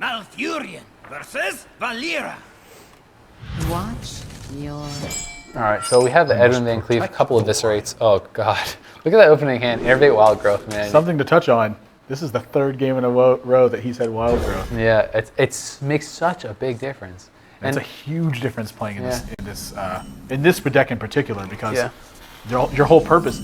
Malfurion versus Valera. Watch your... Alright, so we have the Edwin Van Cleef, a couple of Eviscerates. Oh god. Look at that opening hand. Innervate Wild Growth, man. Something to touch on. This is the third game in a row that he's had Wild Growth. Yeah, it makes such a big difference. And it's a huge difference playing in this deck in particular because your whole purpose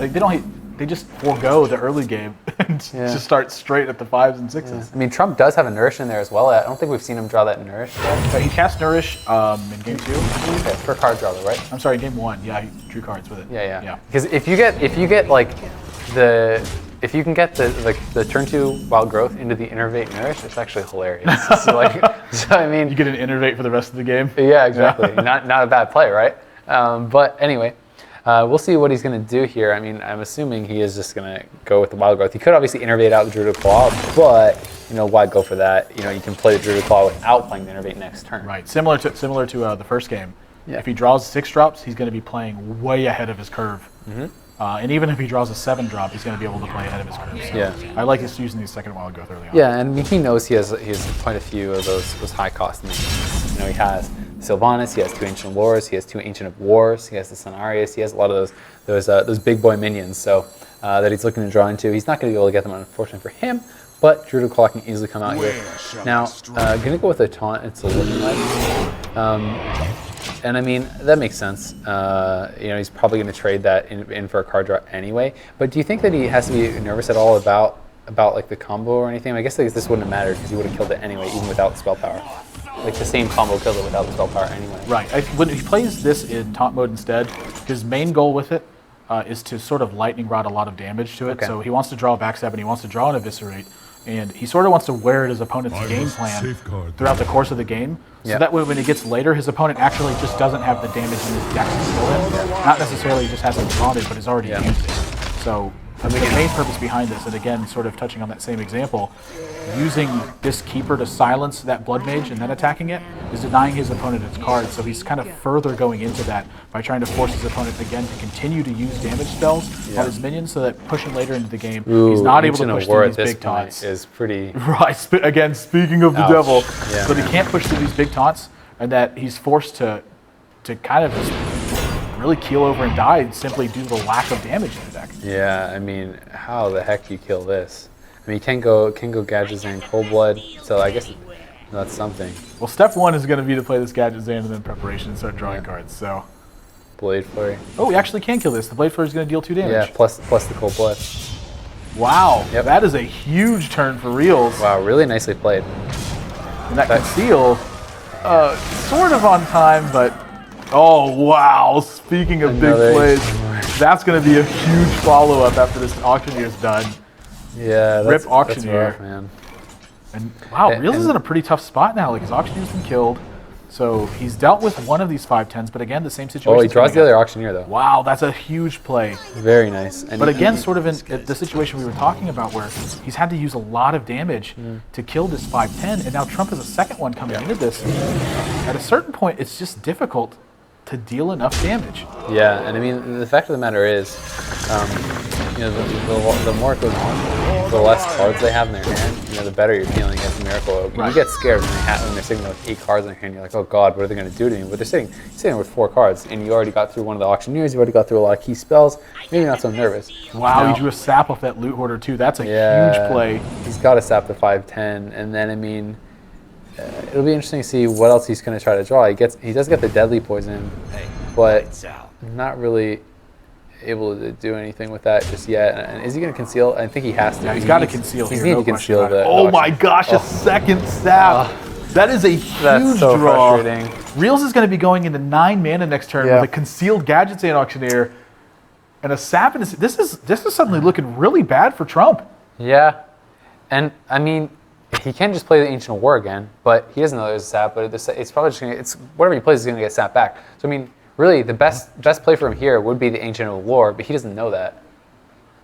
they just forego the early game and just start straight at the 5s and 6s. Yeah. I mean, Trump does have a Nourish in there as well. I don't think we've seen him draw that Nourish yet. But he cast Nourish in game 2. Okay, for card draw though, right? I'm sorry, game 1. Yeah, he drew cards with it. Yeah. Because if you get like if you can get the turn 2 Wild Growth into the Innervate Nourish, it's actually hilarious. so I mean, you get an Innervate for the rest of the game. Yeah, exactly. not a bad play, right? But anyway. We'll see what he's going to do here. I mean, I'm assuming he is just going to go with the Wild Growth. He could obviously Innervate out the Druid Claw, but, why go for that? You can play the Druid Claw without playing the Innervate next turn. Right. Similar to the first game. Yeah. If he draws 6 drops, he's going to be playing way ahead of his curve. Mm-hmm. And even if he draws a 7 drop, he's going to be able to play ahead of his curve. So I like his using the second Wild Growth early on. Yeah, and he knows he has quite a few of those high cost minions. He has Sylvanas, he has 2 Ancient of Wars, he has 2 Ancient of Wars, he has the Cenarius, he has a lot of those big boy minions that he's looking to draw into. He's not going to be able to get them, unfortunately for him, but Druid Claw can easily come out here. Now, going to go with a Taunt, it's looking like. And I mean, that makes sense. He's probably going to trade that in for a card draw anyway. But do you think that he has to be nervous at all about like the combo or anything? I guess this wouldn't have mattered because he would have killed it anyway, even without the spell power. Like the same combo killed it without the spell power anyway. Right. When he plays this in taunt mode instead, his main goal with it is to sort of lightning rod a lot of damage to it. Okay. So he wants to draw a backstab and he wants to draw an eviscerate. And he sort of wants to wear his opponent's game plan throughout the course of the game. So that way when it gets later, his opponent actually just doesn't have the damage in his deck to kill him. Not necessarily just hasn't drawn it, but has already used it. So the main purpose behind this, and again, sort of touching on that same example, using this Keeper to silence that Blood Mage and then attacking it is denying his opponent its cards. So he's kind of further going into that by trying to force his opponent again to continue to use damage spells on his minions so that pushing later into the game, he's not able to push through these big taunts. Is pretty... Right, again, speaking of the devil, but he can't push through these big taunts and that he's forced to kind of just really keel over and die simply due to the lack of damage in the deck. Yeah, I mean, how the heck do you kill this? I mean, you can go Gadgetzan and Cold Blood, so I guess that's something. Well, step 1 is going to be to play this Gadgetzan and then preparation and start drawing cards, so... Blade Flurry. Oh, we actually can kill this. The Blade Flurry is going to deal 2 damage. Yeah, plus the Cold Blood. Wow, that is a huge turn for Realz. Wow, really nicely played. And that Conceal, sort of on time, but... Oh, wow. Speaking of big plays, that's going to be a huge follow-up after this Auctioneer's done. Yeah, Rip Auctioneer. That's rough, man. And wow, Realz is in a pretty tough spot now. Like his Auctioneer's been killed. So he's dealt with one of these 5/10s, but again, the same situation. Oh, he draws the other Auctioneer, though. Wow, that's a huge play. Very nice. But again, sort of in the situation we were talking about where he's had to use a lot of damage to kill this 5/10, and now Trump has a second one coming into this. At a certain point, it's just difficult to deal enough damage. Yeah, and I mean, the fact of the matter is, the more it goes on, the less cards they have in their hand, the better you're feeling against Miracle. You get scared when they're sitting there with 8 cards in their hand. You're like, oh God, what are they going to do to me? But they're sitting with 4 cards, and you already got through one of the Auctioneers. You already got through a lot of key spells. Maybe you're not so nervous. Wow, he drew a sap off that Loot Hoarder too. That's a huge play. He's got to sap the 5/10, and then I mean. It'll be interesting to see what else he's going to try to draw. He does get the Deadly Poison, but not really able to do anything with that just yet. And is he going to conceal? I think he has to. Yeah, he's got to conceal here. He's need to conceal the. Oh my gosh, a second sap. That is a huge so draw. Frustrating. Realz is going to be going into 9 mana next turn with a concealed Gadgetzan Auctioneer and a sap. This is suddenly looking really bad for Trump. Yeah, and I mean. He can just play the Ancient of War again, but he doesn't know there's a sap. But it's probably just gonna. Whatever he plays is gonna get sap back. So I mean, really, the best play for him here would be the Ancient of War, but he doesn't know that.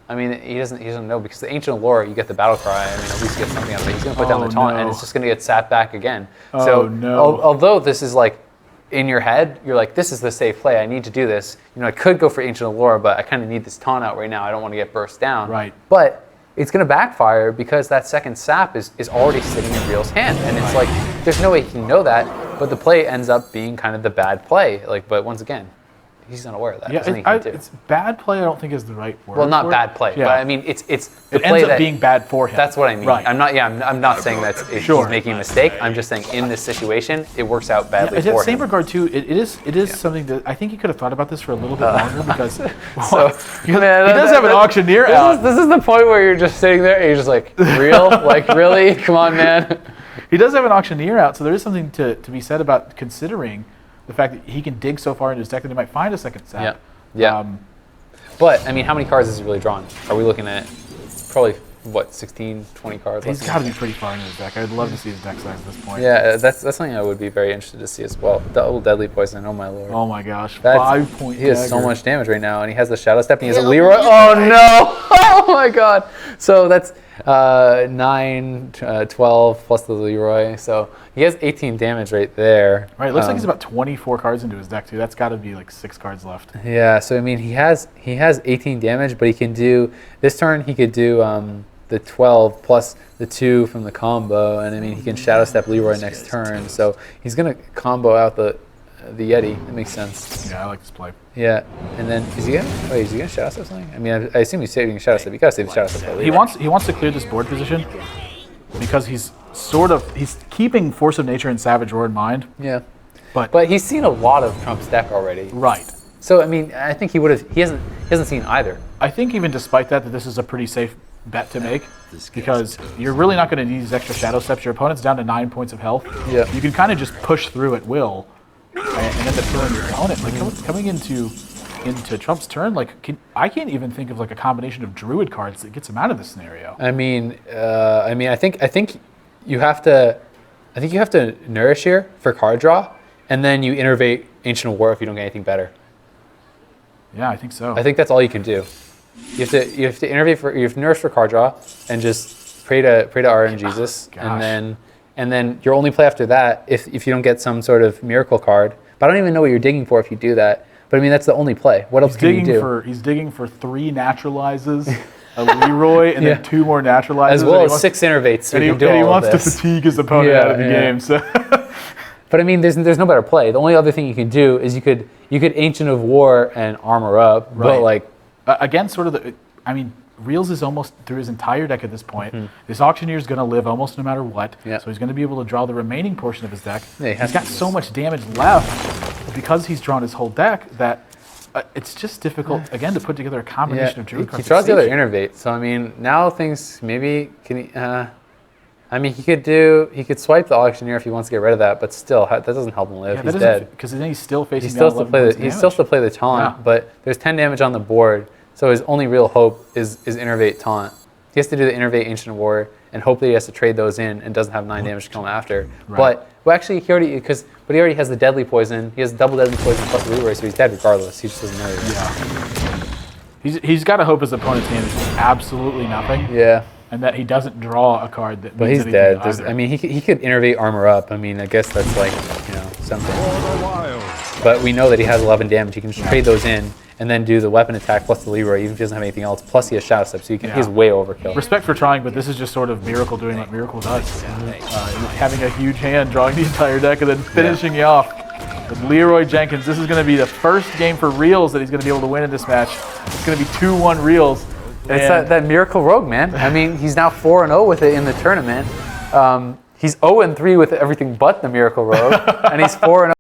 I mean, he doesn't know because the Ancient of War, you get the Battle Cry. I mean, at least you get something out of it. He's gonna put down the taunt, and it's just gonna get sap back again. Although this is like in your head, you're like, this is the safe play. I need to do this. I could go for Ancient of War, but I kind of need this taunt out right now. I don't want to get burst down. Right. But it's going to backfire because that second sap is already sitting in Real's hand. And it's like, there's no way he can know that, but the play ends up being kind of the bad play. Like, but once again, he's not aware of that. Yeah, it's bad play. I don't think is the right word. Well, not bad play, but I mean, it's the it play ends up being bad for him. That's what I mean. Right. I'm not saying that he's making a mistake. I'm just saying in this situation, it works out badly for him. In the same regard too, it is something that I think he could have thought about this for a little bit longer because he does have an auctioneer out. This is the point where you're just sitting there and you're just like, real? Like, really? Come on, man. He does have an auctioneer out, so there is something to be said about considering the fact that he can dig so far into his deck that he might find a second sap. Yeah. But, I mean, how many cards is he really drawn? Are we looking at probably, 16, 20 cards? He's got to be pretty far into his deck. I'd love to see his deck size at this point. Yeah, that's something I would be very interested to see as well. Double Deadly Poison, oh my lord. Oh my gosh, 5-point He has so much damage right now, and he has the Shadow Step, and he has a Leroy. Oh no! Oh my god! So that's 9, 12 plus the Leroy. So he has 18 damage right there. Right, it looks like he's about 24 cards into his deck too. That's got to be like 6 cards left. Yeah, so I mean he has 18 damage, but he can do this turn. He could do the 12 plus the 2 from the combo, and I mean he can Shadow Step Leroy next turn. So he's gonna combo out the Yeti. That makes sense. Yeah, I like this play. Yeah, and then is he gonna Shadow Step something? I mean, I assume he's saving Shadow Step. You gotta save the Shadow Step. He wants to clear this board position because he's keeping Force of Nature and Savage Roar in mind. Yeah, but he's seen a lot of Trump's deck already. Right. So I mean, I think he hasn't seen either. I think even despite that this is a pretty safe bet to make because you're really not going to need these extra Shadow Steps. Your opponent's down to 9 points of health. Yeah. You can kind of just push through at will and end up killing your opponent. Like coming into Trump's turn, I can't even think of like a combination of Druid cards that gets him out of this scenario. I think you have to Nourish here for card draw, and then you innervate Ancient War if you don't get anything better. Yeah, I think so. I think that's all you can do. You have to Nourish for card draw, and just pray to RNGesus, and then your only play after that, if you don't get some sort of miracle card. But I don't even know what you're digging for if you do that. But I mean, that's the only play. What else can you do? He's digging for 3 naturalizes, a Leroy, and then 2 more naturalizes. As well as 6 innervates. So and he wants to fatigue his opponent out of the game. So. But I mean, there's no better play. The only other thing you can do is you could Ancient of War and armor up. Right. But like again, sort of Realz is almost through his entire deck at this point. Mm-hmm. This Auctioneer is going to live almost no matter what. Yeah. So he's going to be able to draw the remaining portion of his deck. Yeah, he's got so much damage left because he's drawn his whole deck that it's just difficult, again, to put together a combination of Druid cards. He draws the other Innervate. So, I mean, now things maybe can he could swipe the Auctioneer if he wants to get rid of that, but still, that doesn't help him live. Yeah, he's dead. Because then he's still facing He still has to play the taunt, but there's 10 damage on the board. So his only real hope is Innervate Taunt. He has to do the Innervate Ancient War and hope that he has to trade those in and doesn't have 9 damage to come after. Right. But actually, he already has the Deadly Poison. He has double Deadly Poison plus Leroy, so he's dead regardless. He just doesn't know yet. Yeah. He's got to hope his opponent's hand is just absolutely nothing. Yeah. And that he doesn't draw a card that. But he's dead. I mean, he could Innervate Armor Up. I mean, I guess that's like something. But we know that he has 11 damage. He can just trade those in and then do the weapon attack plus the Leroy, even if he doesn't have anything else. Plus he has Shadow Step, so he's way overkill. Respect for trying, but this is just sort of Miracle doing what Miracle does. Having a huge hand, drawing the entire deck, and then finishing you off with Leroy Jenkins. This is going to be the first game for Realz that he's going to be able to win in this match. It's going to be 2-1 Realz. It's that Miracle Rogue, man. I mean, he's now 4-0 with it in the tournament. He's 0-3 with everything but the Miracle Rogue, and he's 4-0